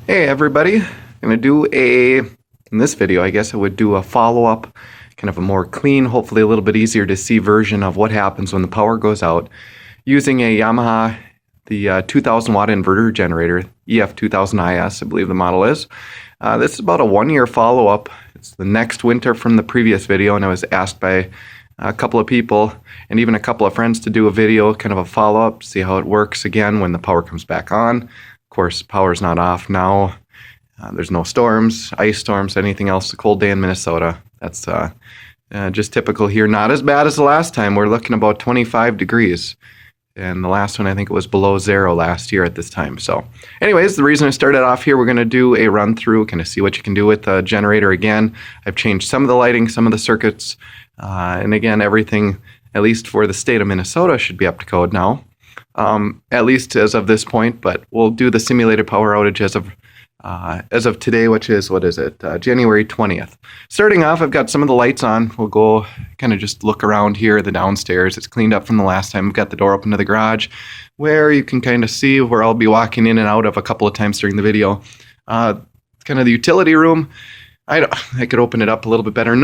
Hey everybody, I'm going to in this video I guess I would do a follow-up, kind of a more clean, hopefully a little bit easier to see version of what happens when the power goes out using a Yamaha, the 2000 watt inverter generator, ef2000is I believe the model is. This is about a 1-year follow-up. It's the next winter from the previous video, and I was asked by a couple of people and even a couple of friends to do a video, kind of a follow-up, see how it works again when the power comes back on. Of course, power's not off now. There's no storms, ice storms, anything else. A cold day in Minnesota. That's just typical here. Not as bad as the last time. We're looking about 25 degrees. And the last one, I think it was below 0 last year at this time. So anyways, the reason I started off here, we're going to do a run through, kind of see what you can do with the generator again. I've changed some of the lighting, some of the circuits. And again, everything, at least for the state of Minnesota, should be up to code now. At least as of this point, but we'll do the simulated power outage as of today, which is, January 20th. Starting off, I've got some of the lights on. We'll go kind of just look around here, the downstairs. It's cleaned up from the last time. We've got the door open to the garage, where you can kind of see where I'll be walking in and out of a couple of times during the video. Kind of the utility room. I could open it up a little bit better.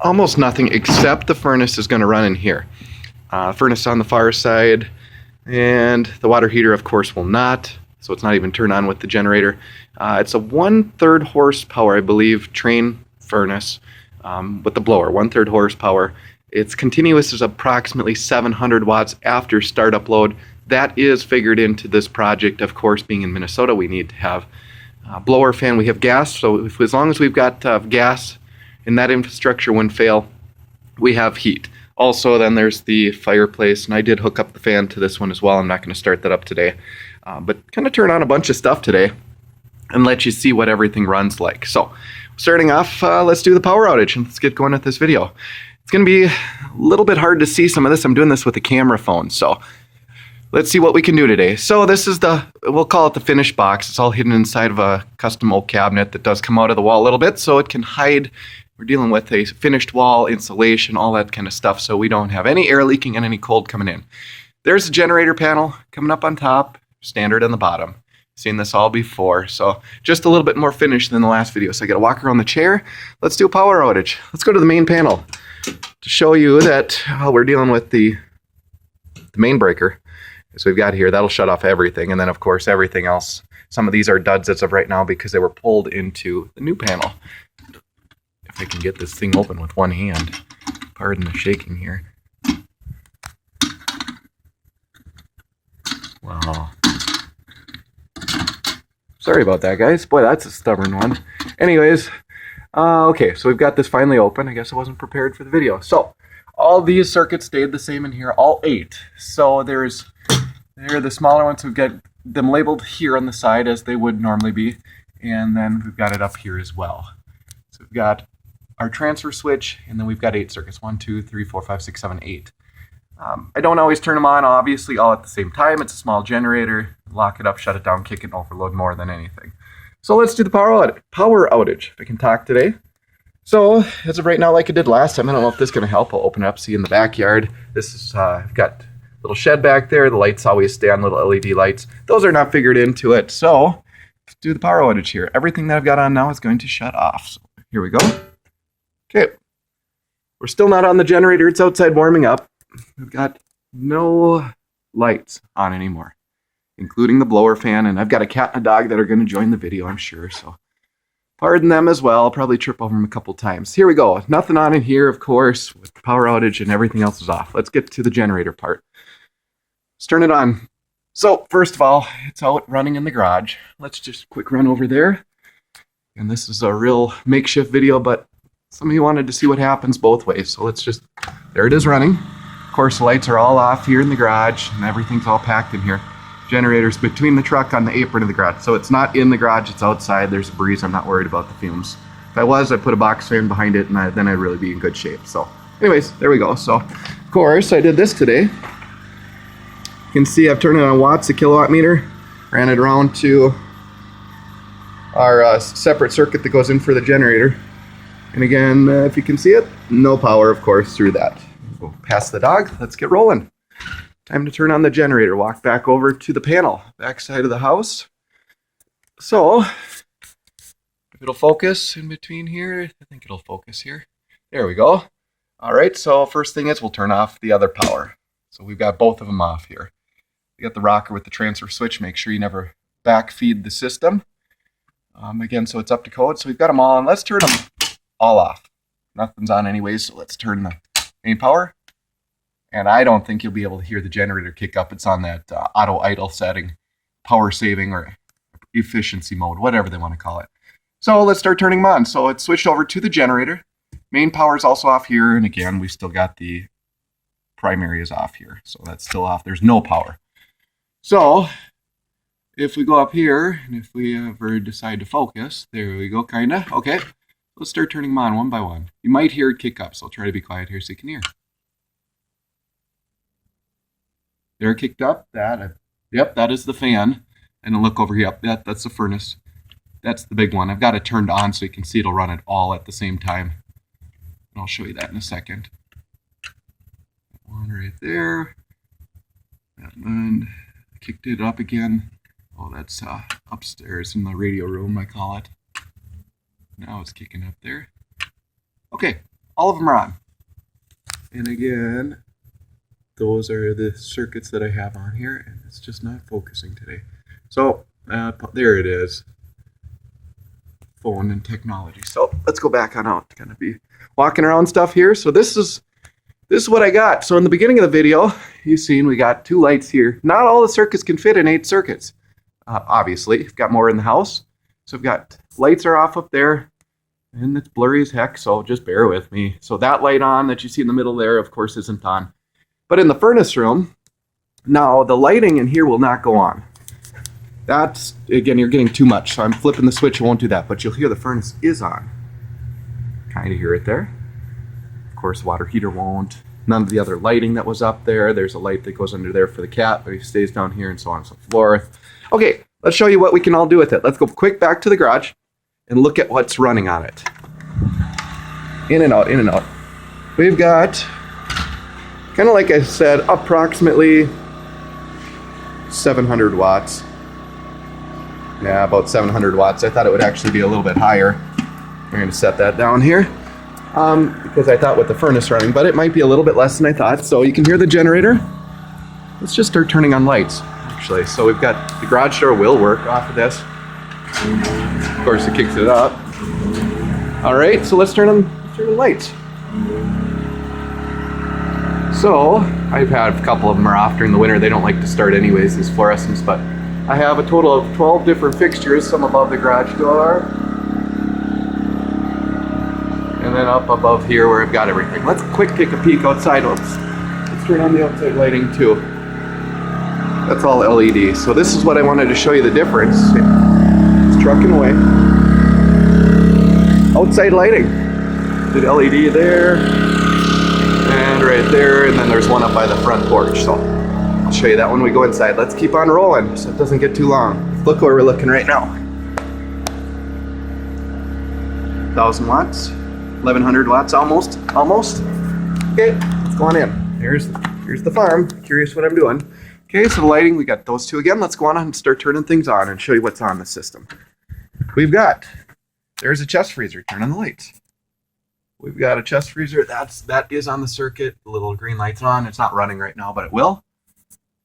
Almost nothing except the furnace is going to run in here. Furnace on the far side. And the water heater, of course, will not, so it's not even turned on with the generator. It's a 1/3 horsepower, I believe, train furnace with the blower, 1/3 horsepower. Its continuous is approximately 700 watts after startup load. That is figured into this project. Of course, being in Minnesota, we need to have a blower fan. We have gas, so as long as we've got gas in that infrastructure when fail, we have heat. Also, then there's the fireplace, and I did hook up the fan to this one as well. I'm not going to start that up today, but kind of turn on a bunch of stuff today and let you see what everything runs like. So, starting off, let's do the power outage, and let's get going with this video. It's going to be a little bit hard to see some of this. I'm doing this with a camera phone, so let's see what we can do today. So this is we'll call it the finished box. It's all hidden inside of a custom oak cabinet that does come out of the wall a little bit, so it can hide. We're dealing with a finished wall, insulation, all that kind of stuff, so we don't have any air leaking and any cold coming in. There's the generator panel coming up on top, standard on the bottom. Seen this all before, so just a little bit more finished than the last video. So I got to walk around the chair. Let's do a power outage. Let's go to the main panel to show you that we're dealing with the main breaker. So we've got here, that'll shut off everything, and then of course everything else. Some of these are duds as of right now because they were pulled into the new panel. I can get this thing open with one hand. Pardon the shaking here. Wow. Sorry about that, guys. Boy, that's a stubborn one. Anyways, okay, so we've got this finally open. I guess I wasn't prepared for the video. So, all these circuits stayed the same in here, all 8. So there are the smaller ones. We've got them labeled here on the side as they would normally be. And then we've got it up here as well. So we've got our transfer switch, and then we've got 8 circuits. 1, 2, 3, 4, 5, 6, 7, 8. I don't always turn them on, obviously, all at the same time. It's a small generator. Lock it up, shut it down, kick it, and overload more than anything. So let's do the power outage. If I can talk today. So, as of right now, like I did last time, I don't know if this is going to help. I'll open it up, see in the backyard. This is, I've got a little shed back there. The lights always stay on, little LED lights. Those are not figured into it. So, let's do the power outage here. Everything that I've got on now is going to shut off. So, here we go. Okay, we're still not on the generator. It's outside warming up. We've got no lights on anymore, including the blower fan. And I've got a cat and a dog that are going to join the video, I'm sure. So pardon them as well. I'll probably trip over them a couple times. Here we go. Nothing on in here, of course, with the power outage and everything else is off. Let's get to the generator part. Let's turn it on. So first of all, it's out running in the garage. Let's just quick run over there. And this is a real makeshift video, but some of you wanted to see what happens both ways, so there it is running. Of course, the lights are all off here in the garage, and everything's all packed in here. Generator's between the truck on the apron of the garage, so it's not in the garage, it's outside. There's a breeze, I'm not worried about the fumes. If I was, I'd put a box fan behind it, and then I'd really be in good shape. So anyways, there we go. So, of course, I did this today. You can see I've turned it on watts, the kilowatt meter, ran it around to our separate circuit that goes in for the generator. And again, if you can see it, no power, of course, through that. We'll pass the dog. Let's get rolling. Time to turn on the generator. Walk back over to the panel, back side of the house. So, If it'll focus in between here, I think it'll focus here. There we go. All right, so first thing is we'll turn off the other power. So we've got both of them off here. You got the rocker with the transfer switch. Make sure you never backfeed the system. Again, so it's up to code. So we've got them all on. Let's turn them all off. Nothing's on anyways, so let's turn the main power. And I don't think you'll be able to hear the generator kick up. It's on that auto idle setting, power saving or efficiency mode, whatever they want to call it. So let's start turning them on. So it's switched over to the generator. Main power is also off here. And again, we still got the primary is off here. So that's still off. There's no power. So if we go up here and if we ever decide to focus, there we go, kind of. Okay, let's start turning them on one by one. You might hear it kick up, so I'll try to be quiet here so you can hear. They're kicked up. Yep, that is the fan. And then look over here. Yep, that's the furnace. That's the big one. I've got it turned on so you can see it'll run it all at the same time. And I'll show you that in a second. One right there. And kicked it up again. Oh, that's upstairs in the radio room, I call it. Now it's kicking up there. Okay, all of them are on. And again, those are the circuits that I have on here, and it's just not focusing today. So there it is. Phone and technology. So let's go back on out. Kind of be walking around stuff here. So this is what I got. So in the beginning of the video, you've seen we got 2 lights here. Not all the circuits can fit in 8 circuits. Obviously, we've got more in the house. So we've got lights are off up there, and it's blurry as heck, so just bear with me. So that light on that you see in the middle there, of course, isn't on. But in the furnace room, now the lighting in here will not go on. That's, again, you're getting too much, so I'm flipping the switch, it won't do that, but you'll hear the furnace is on. Kind of hear it there. Of course, water heater won't. None of the other lighting that was up there. There's a light that goes under there for the cat, but he stays down here and so on and so forth. Okay, let's show you what we can all do with it. Let's go quick back to the garage and look at what's running on it. In and out, in and out. We've got, kind of like I said, approximately 700 watts. Yeah, about 700 watts. I thought it would actually be a little bit higher. We're going to set that down here because I thought with the furnace running, but it might be a little bit less than I thought. So you can hear the generator. Let's just start turning on lights, actually. So we've got the garage door will work off of this. Of course, it kicks it up. All right, so let's turn on the lights. So I've had a couple of them are off during the winter. They don't like to start anyways, these fluorescents, but I have a total of 12 different fixtures, some above the garage door, and then up above here where I've got everything. Let's quick take a peek outside. Let's turn on the outside lighting too. That's all LED. So this is what I wanted to show you the difference. It's trucking away. Outside lighting. The LED there, and right there, and then there's one up by the front porch. So I'll show you that when we go inside. Let's keep on rolling so it doesn't get too long. Look where we're looking right now. 1,000 watts, 1,100 watts almost. Okay, let's go on in. Here's the farm. Curious what I'm doing. Okay, so the lighting, we got those two again. Let's go on and start turning things on and show you what's on the system. There's a chest freezer. Turn on the lights. We've got a chest freezer. That is on the circuit. The little green light's on. It's not running right now, but it will.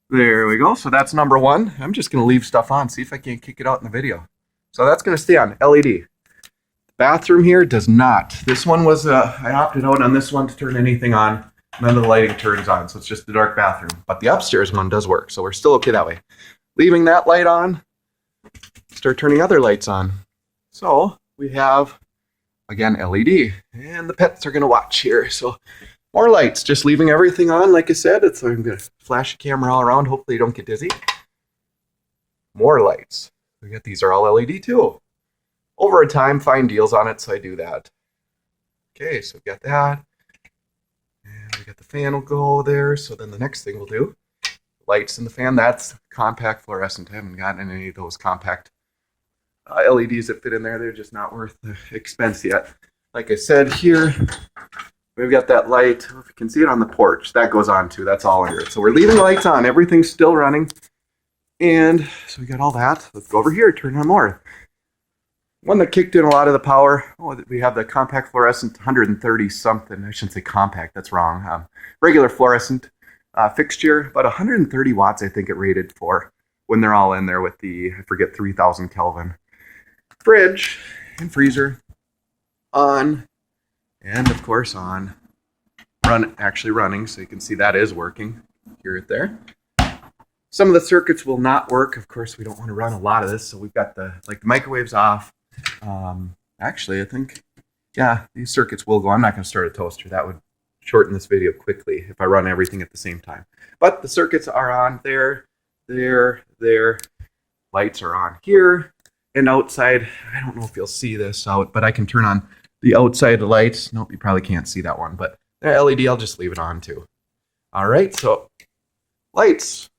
There we go. So that's number one. I'm just going to leave stuff on, see if I can't kick it out in the video. So that's going to stay on LED. The bathroom here does not. This one was, I opted out on this one to turn anything on. None of the lighting turns on, so it's just the dark bathroom. But the upstairs one does work, so we're still okay that way. Leaving that light on, start turning other lights on. So we have, again, LED. And the pets are going to watch here. So more lights, just leaving everything on. Like I said, I'm going to flash the camera all around. Hopefully you don't get dizzy. More lights. These are all LED too. Over time, find deals on it, so I do that. Okay, so we've got that. And we got the fan will go there. So then the next thing we'll do, lights in the fan, that's compact fluorescent. I haven't gotten any of those compact LEDs that fit in there. They're just not worth the expense yet. Like I said here, we've got that light. If you can see it on the porch, that goes on too. That's all under it. So we're leaving lights on. Everything's still running. And so we got all that. Let's go over here, turn on more. One that kicked in a lot of the power, we have the compact fluorescent 130 something. I shouldn't say compact, that's wrong. Regular fluorescent fixture, about 130 watts I think it rated for when they're all in there with the, I forget, 3000 Kelvin. Fridge and freezer on, and of course on. Actually running, so you can see that is working. Hear it there. Some of the circuits will not work. Of course, we don't want to run a lot of this, so we've got the microwaves off. Actually, I think, yeah, these circuits will go. I'm not going to start a toaster. That would shorten this video quickly if I run everything at the same time. But the circuits are on there. Lights are on here. And outside, I don't know if you'll see this out, but I can turn on the outside lights. Nope, you probably can't see that one, but the LED, I'll just leave it on too. All right, so lights.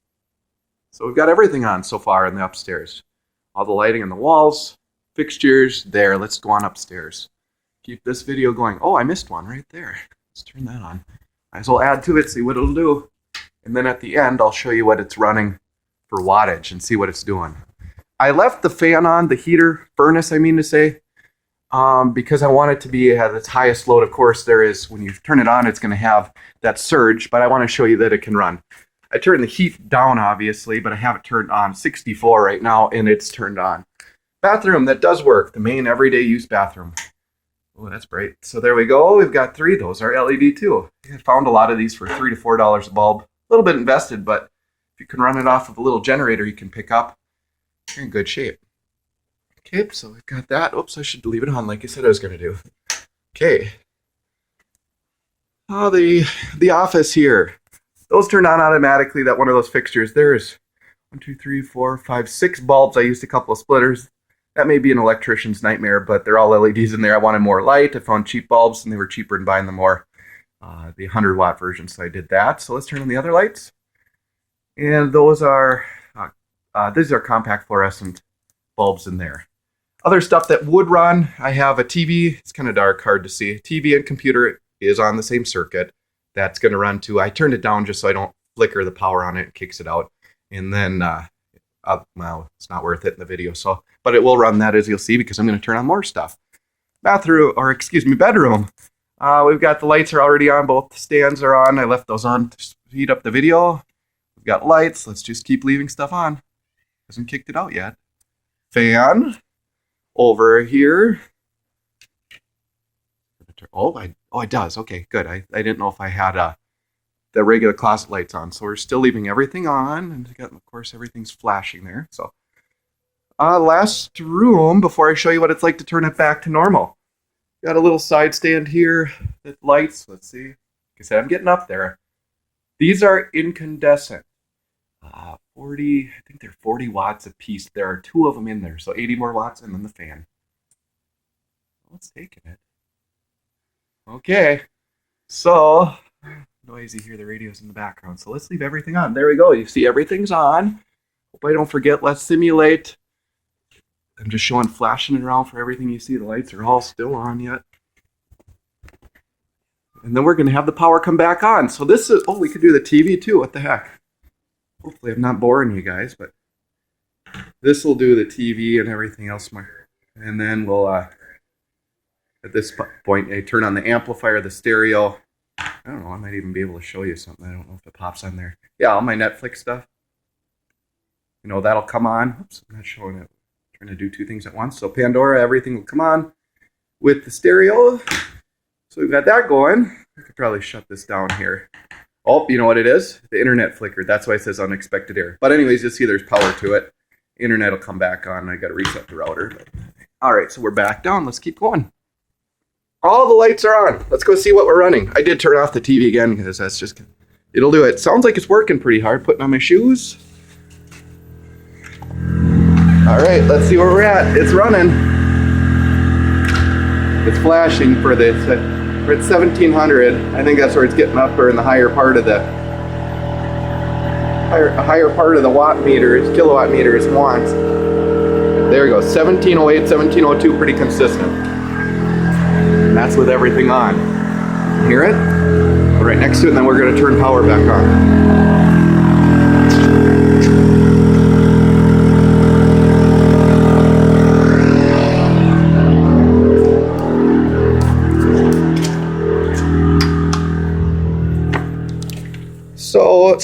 So we've got everything on so far in the upstairs. All the lighting on the walls, fixtures there. Let's go on upstairs. Keep this video going. Oh, I missed one right there. Let's turn that on. Might as well add to it, see what it'll do. And then at the end, I'll show you what it's running for wattage and see what it's doing. I left the fan on, the heater, furnace, I mean to say, because I want it to be at its highest load. Of course, there is, when you turn it on, it's going to have that surge, but I want to show you that it can run. I turned the heat down, obviously, but I have it turned on 64 right now, and it's turned on. Bathroom, that does work. The main everyday use bathroom. Oh, that's bright. So there we go. We've got 3. Those are LED too. I found a lot of these for $3 to $4 a bulb. A little bit invested, but if you can run it off of a little generator you can pick up, you're in good shape. Okay, so we've got that. Oops, I should leave it on like I said I was going to do. Okay. Oh, the office here. Those turn on automatically. That one of those fixtures. There's 1, 2, 3, 4, 5, 6 bulbs. I used a couple of splitters. That may be an electrician's nightmare, but they're all LEDs in there. I wanted more light. I found cheap bulbs, and they were cheaper than buying the more, the 100-watt version, so I did that. So let's turn on the other lights. And those are, these are compact fluorescent bulbs in there. Other stuff that would run, I have a TV. It's kind of dark, hard to see. TV and computer is on the same circuit. That's going to run too. I turned it down just so I don't flicker the power on it. It kicks it out. And then, well, it's not worth it in the video. So, but it will run that, as you'll see, because I'm going to turn on more stuff. Bedroom. We've got the lights are already on. Both stands are on. I left those on to speed up the video. We've got lights. Let's just keep leaving stuff on. Hasn't kicked it out yet. Fan. Over here. Oh, it does. Okay, good. I didn't know if I had the regular closet lights on. So we're still leaving everything on. And of course, everything's flashing there. So last room before I show you what it's like to turn it back to normal. Got a little side stand here that lights. Let's see. Like I said, I'm getting up there. These are incandescent. 40, I think they're 40 watts a piece. There are 2 of them in there, so 80 more watts, and then the fan. Let's take it. Okay, so noisy here. The radio's in the background, so let's leave everything on. There we go. You see everything's on. Hope I don't forget. Let's simulate. I'm just showing flashing around for everything you see. The lights are all still on yet. And then we're going to have the power come back on. So this is, oh, we could do the TV too. What the heck? Hopefully I'm not boring you guys, but this will do the TV and everything else. And then we'll, at this point, I turn on the amplifier, the stereo. I don't know, I might even be able to show you something. I don't know if it pops on there. Yeah, all my Netflix stuff. You know, that'll come on. Oops, I'm not showing it. I'm trying to do 2 things at once. So Pandora, everything will come on with the stereo. So we've got that going. I could probably shut this down here. Oh, you know what it is? The internet flickered. That's why it says unexpected error. But anyways, you'll see there's power to it. Internet will come back on. I got to reset the router. All right, so we're back down. Let's keep going. All the lights are on. Let's go see what we're running. I did turn off the TV again because that's just, it'll do it. Sounds like it's working pretty hard. Putting on my shoes. All right, let's see where we're at. It's running. It's flashing for this. We're at 1700. I think that's where it's getting up, or in the higher part of the higher part of the watt meters, kilowatt meters watts. There we go. 1708, 1702, pretty consistent. And that's with everything on. Hear it? Go right next to it, and then we're going to turn power back on.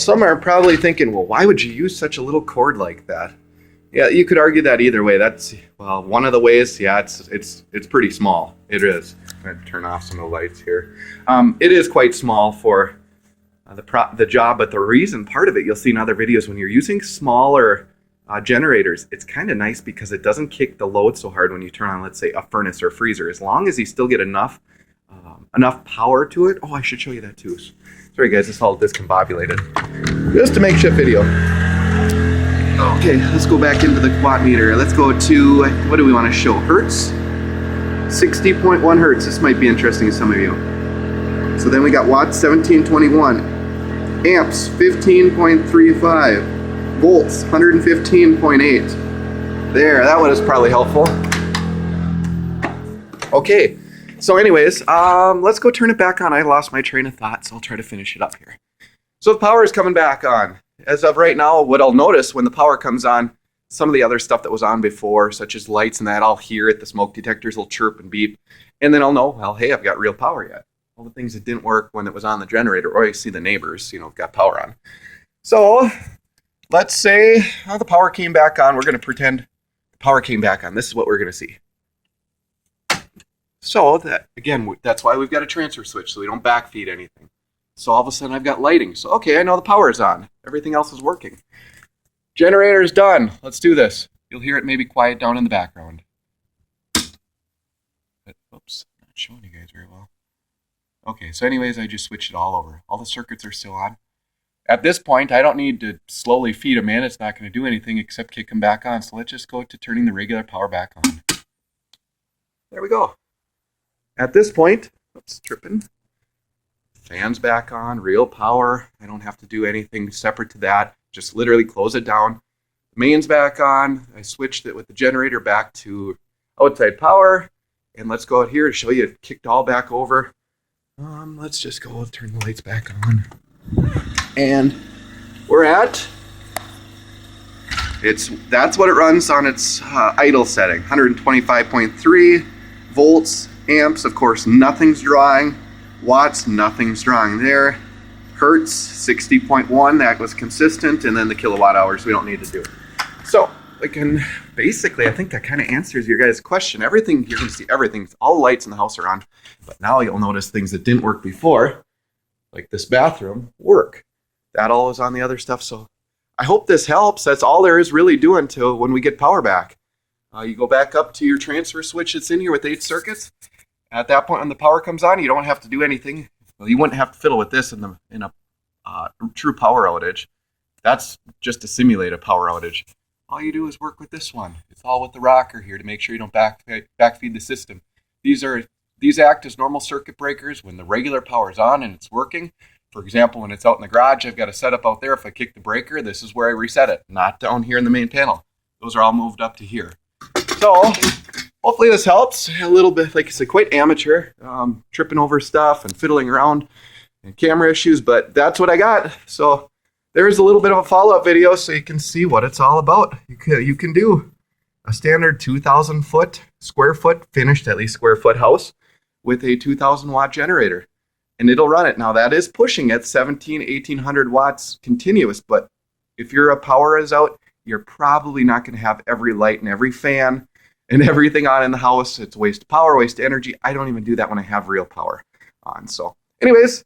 some are probably thinking, well, why would you use such a little cord like that? Yeah, you could argue that either way. That's, well, one of the ways. Yeah, it's pretty small. It is. I'm going to turn off some of the lights here. It is quite small for the job, but the reason, part of it, you'll see in other videos, when you're using smaller generators, it's kind of nice because it doesn't kick the load so hard when you turn on, let's say, a furnace or freezer. As long as you still get enough power to it. Oh, I should show you that too. Sorry guys, it's all discombobulated. Just a makeshift video. Okay, let's go back into the watt meter. Let's go to, what do we want to show? Hertz? 60.1 hertz. This might be interesting to some of you. So then we got watts, 1721. Amps, 15.35. Volts, 115.8. There, that one is probably helpful. Okay, so anyways, let's go turn it back on. I lost my train of thought, so I'll try to finish it up here. So the power is coming back on. As of right now, what I'll notice when the power comes on, some of the other stuff that was on before, such as lights and that, I'll hear it. The smoke detectors will chirp and beep. And then I'll know, well, hey, I've got real power yet. All the things that didn't work when it was on the generator, or you see the neighbors, got power on. So let's say the power came back on. We're going to pretend the power came back on. This is what we're going to see. So that, again, that's why we've got a transfer switch, so we don't backfeed anything. So all of a sudden I've got lighting. So okay, I know the power is on. Everything else is working. Generator is done. Let's do this. You'll hear it maybe quiet down in the background. But, oops, not showing you guys very well. Okay, so anyways, I just switched it all over. All the circuits are still on. At this point, I don't need to slowly feed them in. It's not going to do anything except kick them back on. So let's just go to turning the regular power back on. There we go. At this point, oops, tripping. Fan's back on, real power. I don't have to do anything separate to that. Just literally close it down. Main's back on. I switched it with the generator back to outside power. And let's go out here to show you it kicked all back over. Let's just go turn the lights back on. And we're at, that's what it runs on its idle setting. 125.3 volts, amps, of course, nothing's drawing. Watts, nothing's drawing there. Hertz, 60.1, that was consistent, and then the kilowatt hours we don't need to do. So, basically, I think that kind of answers your guys' question. Everything, you're going to see everything, all the lights in the house are on, but now you'll notice things that didn't work before, like this bathroom, work. That all is on the other stuff, so I hope this helps. That's all there is really doing till when we get power back. You go back up to your transfer switch that's in here with 8 circuits. At that point, when the power comes on, you don't have to do anything. Well, you wouldn't have to fiddle with this in a true power outage. That's just to simulate a power outage. All you do is work with this one. It's all with the rocker here to make sure you don't backfeed the system. These act as normal circuit breakers when the regular power is on and it's working. For example, when it's out in the garage, I've got a setup out there. If I kick the breaker, this is where I reset it, not down here in the main panel. Those are all moved up to here. So hopefully this helps a little bit. Like I said, quite amateur, tripping over stuff and fiddling around and camera issues, but that's what I got. So there's a little bit of a follow-up video so you can see what it's all about. You can do a standard 2,000 square foot finished, at least square foot house with a 2,000 watt generator, and it'll run it. Now that is pushing at 1,800 watts continuous, but if your power is out, you're probably not going to have every light and every fan and everything on in the house. It's waste of power, waste of energy. I don't even do that when I have real power on. So anyways,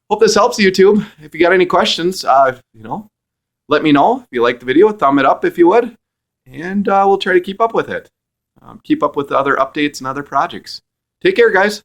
hope this helps, YouTube. If you got any questions, let me know. If you like the video, thumb it up if you would, and we'll try to keep up with it. Keep up with other updates and other projects. Take care, guys.